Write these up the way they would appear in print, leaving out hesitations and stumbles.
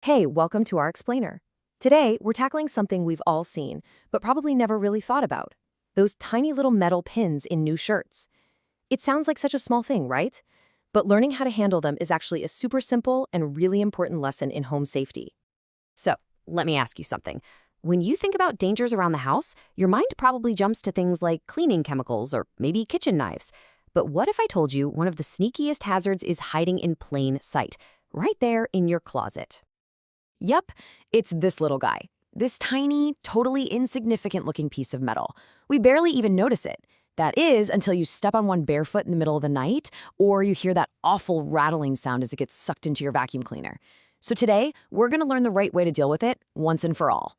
Hey, welcome to our explainer. Today, we're tackling something we've all seen, but probably never really thought about. Those tiny little metal pins in new shirts. It sounds like such a small thing, right? But learning how to handle them is actually a super simple and really important lesson in home safety. So, let me ask you something. When you think about dangers around the house, your mind probably jumps to things like cleaning chemicals or maybe kitchen knives. But what if I told you one of the sneakiest hazards is hiding in plain sight, right there in your closet? Yep, it's this little guy. This tiny, totally insignificant looking piece of metal. We barely even notice it. That is, until you step on one barefoot in the middle of the night, or you hear that awful rattling sound as it gets sucked into your vacuum cleaner. So today, we're going to learn the right way to deal with it once and for all.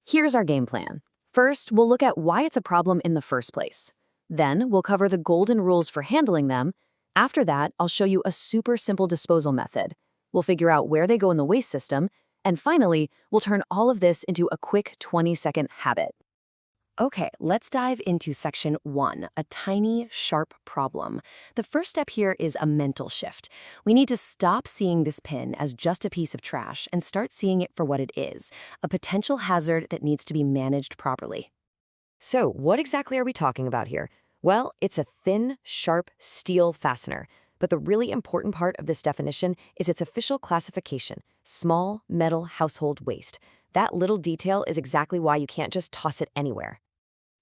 Here's our game plan. First, we'll look at why it's a problem in the first place. Then, we'll cover the golden rules for handling them. After that, I'll show you a super simple disposal method. We'll figure out where they go in the waste system. And finally, we'll turn all of this into a quick 20-second habit. Okay, let's dive into section 1, a tiny, sharp problem. The first step here is a mental shift. We need to stop seeing this pin as just a piece of trash and start seeing it for what it is, a potential hazard that needs to be managed properly. So, what exactly are we talking about here? Well, it's a thin, sharp steel fastener. But the really important part of this definition is its official classification, small metal household waste. That little detail is exactly why you can't just toss it anywhere.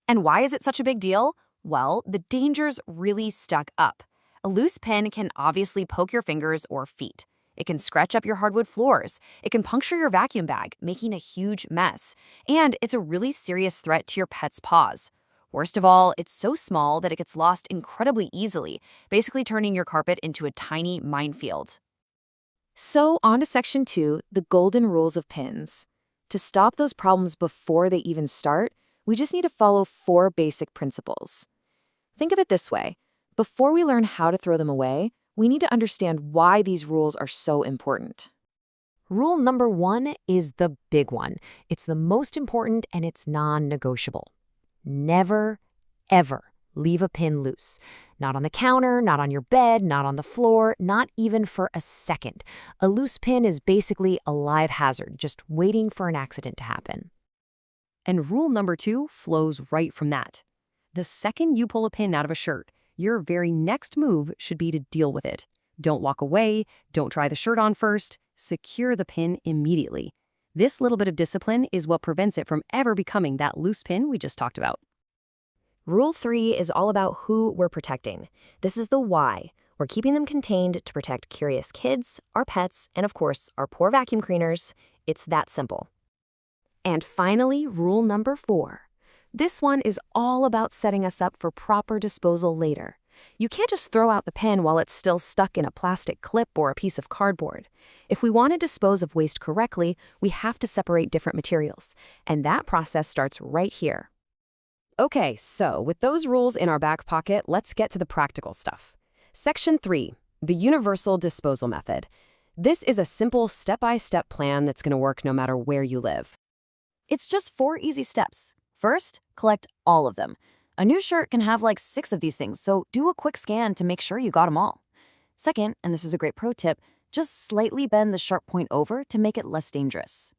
And why is it such a big deal? Well, the danger's really stuck up. A loose pin can obviously poke your fingers or feet. It can scratch up your hardwood floors. It can puncture your vacuum bag, making a huge mess. And it's a really serious threat to your pet's paws. Worst of all, it's so small that it gets lost incredibly easily, basically turning your carpet into a tiny minefield. So on to section 2, the golden rules of pins. To stop those problems before they even start, we just need to follow 4 basic principles. Think of it this way. Before we learn how to throw them away, we need to understand why these rules are so important. Rule number 1 is the big one. It's the most important and it's non-negotiable. Never, ever leave a pin loose. Not on the counter, not on your bed, not on the floor, not even for a second. A loose pin is basically a live hazard, just waiting for an accident to happen. And rule number 2 flows right from that. The second you pull a pin out of a shirt, your very next move should be to deal with it. Don't walk away, don't try the shirt on first, secure the pin immediately. This little bit of discipline is what prevents it from ever becoming that loose pin we just talked about. Rule 3 is all about who we're protecting. This is the why. We're keeping them contained to protect curious kids, our pets, and of course, our poor vacuum cleaners. It's that simple. And finally, rule number 4. This one is all about setting us up for proper disposal later. You can't just throw out the pen while it's still stuck in a plastic clip or a piece of cardboard. If we want to dispose of waste correctly, we have to separate different materials, and that process starts right here. Okay, so with those rules in our back pocket, let's get to the practical stuff. Section 3, the universal disposal method. This is a simple step-by-step plan that's going to work no matter where you live. It's just 4 easy steps. First, collect all of them. A new shirt can have like 6 of these things, so do a quick scan to make sure you got them all. Second, and this is a great pro tip, just slightly bend the sharp point over to make it less dangerous.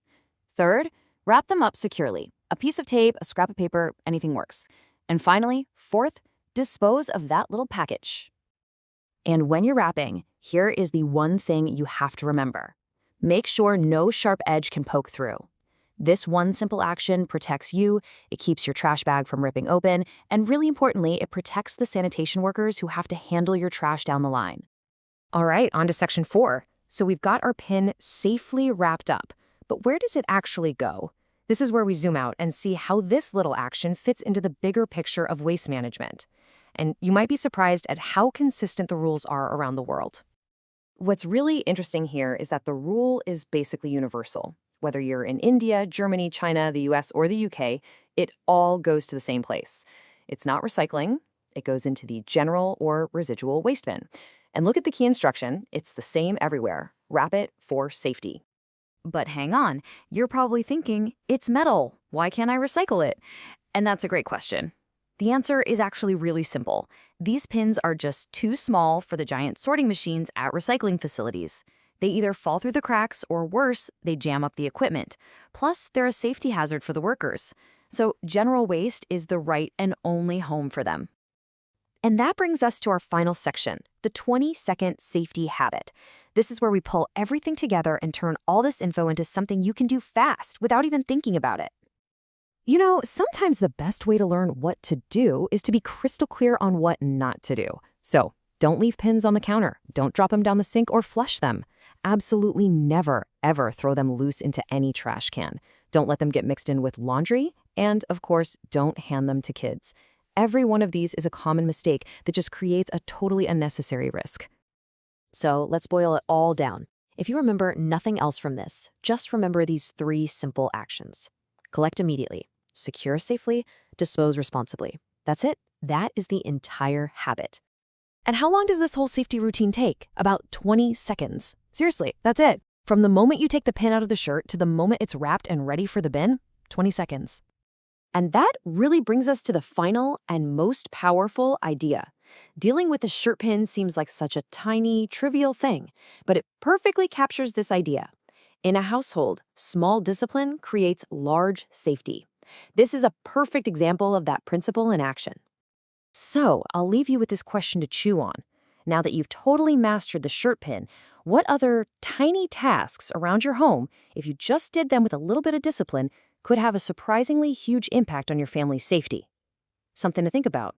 Third, wrap them up securely. A piece of tape, a scrap of paper, anything works. And finally, fourth, dispose of that little package. And when you're wrapping, here is the one thing you have to remember. Make sure no sharp edge can poke through. This one simple action protects you, it keeps your trash bag from ripping open, and really importantly, it protects the sanitation workers who have to handle your trash down the line. All right, on to section 4. So we've got our pin safely wrapped up, but where does it actually go? This is where we zoom out and see how this little action fits into the bigger picture of waste management. And you might be surprised at how consistent the rules are around the world. What's really interesting here is that the rule is basically universal. Whether you're in India, Germany, China, the US, or the UK, it all goes to the same place. It's not recycling. It goes into the general or residual waste bin. And look at the key instruction. It's the same everywhere. Wrap it for safety. But hang on, you're probably thinking, it's metal. Why can't I recycle it? And that's a great question. The answer is actually really simple. These pins are just too small for the giant sorting machines at recycling facilities. They either fall through the cracks or worse, they jam up the equipment. Plus, they're a safety hazard for the workers. So general waste is the right and only home for them. And that brings us to our final section, the 20-second safety habit. This is where we pull everything together and turn all this info into something you can do fast without even thinking about it. You know, sometimes the best way to learn what to do is to be crystal clear on what not to do. So, don't leave pins on the counter, don't drop them down the sink or flush them. Absolutely never, ever throw them loose into any trash can. Don't let them get mixed in with laundry, and of course, don't hand them to kids. Every one of these is a common mistake that just creates a totally unnecessary risk. So let's boil it all down. If you remember nothing else from this, just remember these 3 simple actions. Collect immediately, secure safely, dispose responsibly. That's it. That is the entire habit. And how long does this whole safety routine take? About 20 seconds. Seriously, that's it. From the moment you take the pin out of the shirt to the moment it's wrapped and ready for the bin, 20 seconds. And that really brings us to the final and most powerful idea. Dealing with the shirt pin seems like such a tiny, trivial thing, but it perfectly captures this idea. In a household, small discipline creates large safety. This is a perfect example of that principle in action. So, I'll leave you with this question to chew on. Now that you've totally mastered the shirt pin, what other tiny tasks around your home, if you just did them with a little bit of discipline, could have a surprisingly huge impact on your family's safety? Something to think about.